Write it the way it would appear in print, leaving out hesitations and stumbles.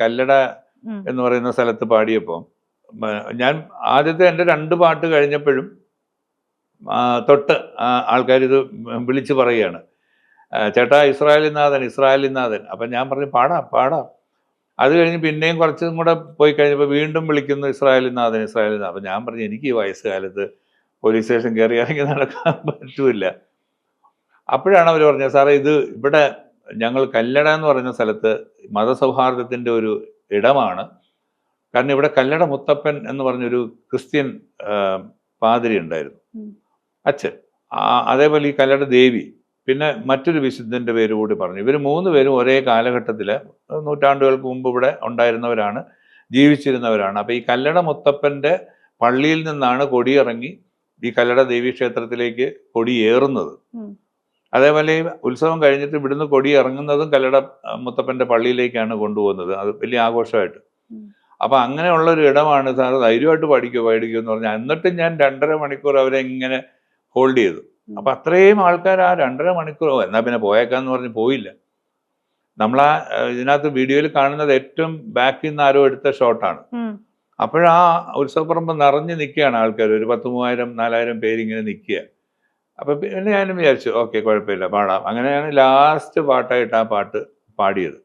കല്ലട എന്ന് പറയുന്ന സ്ഥലത്ത് പാടിയപ്പോൾ ഞാൻ ആദ്യത്തെ എൻ്റെ 2 പാട്ട് കഴിഞ്ഞപ്പോഴും തൊട്ട് ആൾക്കാർ ഇത് വിളിച്ചു പറയുകയാണ്, ചേട്ടാ ഇസ്രായേലിനാഥൻ ഇസ്രായേലിനാഥൻ. അപ്പം ഞാൻ പറഞ്ഞു പാടാം പാടാം. അത് കഴിഞ്ഞ് പിന്നെയും കുറച്ചും കൂടെ പോയി കഴിഞ്ഞപ്പോൾ വീണ്ടും വിളിക്കുന്നു ഇസ്രായേലിനാഥൻ ഇസ്രായേലിനാഥൻ. അപ്പം ഞാൻ പറഞ്ഞു എനിക്ക് ഈ വയസ്സുകാലത്ത് പോലീസ് സ്റ്റേഷൻ കയറി ഇറങ്ങി നടക്കാൻ പറ്റൂല. അപ്പോഴാണ് അവർ പറഞ്ഞത്, സാറേ ഇത് ഇവിടെ ഞങ്ങൾ കല്ലട എന്ന് പറയുന്ന സ്ഥലത്ത് മതസൗഹാർദ്ദത്തിൻ്റെ ഒരു ഇടമാണ്. കാരണം ഇവിടെ കല്ലട മുത്തപ്പൻ എന്ന് പറഞ്ഞൊരു ക്രിസ്ത്യൻ പാതിരി ഉണ്ടായിരുന്നു, അച്ഛൻ. അതേപോലെ ഈ കല്ലട ദേവി, പിന്നെ മറ്റൊരു വിശുദ്ധൻ്റെ പേര് കൂടി പറഞ്ഞു. ഇവർ 3 പേരും ഒരേ കാലഘട്ടത്തിൽ നൂറ്റാണ്ടുകൾക്ക് മുമ്പ് ഇവിടെ ഉണ്ടായിരുന്നവരാണ്, ജീവിച്ചിരുന്നവരാണ്. അപ്പോൾ ഈ കല്ലട മുത്തപ്പൻ്റെ പള്ളിയിൽ നിന്നാണ് കൊടിയിറങ്ങി ഈ കല്ലട ദേവി ക്ഷേത്രത്തിലേക്ക് കൊടിയേറുന്നത്. അതേപോലെ ഈ ഉത്സവം കഴിഞ്ഞിട്ട് ഇവിടുന്ന് കൊടി ഇറങ്ങുന്നതും കല്ലട മുത്തപ്പൻ്റെ പള്ളിയിലേക്കാണ് കൊണ്ടുപോകുന്നത്, അത് വലിയ ആഘോഷമായിട്ട്. അപ്പം അങ്ങനെയുള്ള ഒരു ഇടമാണ്, സാറ് ധൈര്യമായിട്ട് പഠിക്കുമോ എന്ന് പറഞ്ഞാൽ. എന്നിട്ട് ഞാൻ 2.5 മണിക്കൂർ അവരെ ഇങ്ങനെ ഹോൾഡ് ചെയ്തു. അപ്പം അത്രയും ആൾക്കാർ ആ 2.5 മണിക്കൂർ എന്നാൽ പിന്നെ പോയേക്കാന്ന് പറഞ്ഞ് പോയില്ല. നമ്മളാ ഇതിനകത്ത് വീഡിയോയിൽ കാണുന്നത് ഏറ്റവും ബാക്കിൽ നിന്ന് ആരോ എടുത്ത ഷോട്ടാണ്. അപ്പോഴാ ഉത്സവപ്പറമ്പ് നിറഞ്ഞ് നിൽക്കുകയാണ് ആൾക്കാർ, ഒരു 10,000-4,000 പേരിങ്ങനെ നിൽക്കുക. അപ്പം പിന്നെ ഞാനും വിചാരിച്ചു ഓക്കെ കുഴപ്പമില്ല പാടാം. അങ്ങനെയാണ് ലാസ്റ്റ് പാട്ടായിട്ട് ആ പാട്ട് പാടിയത്.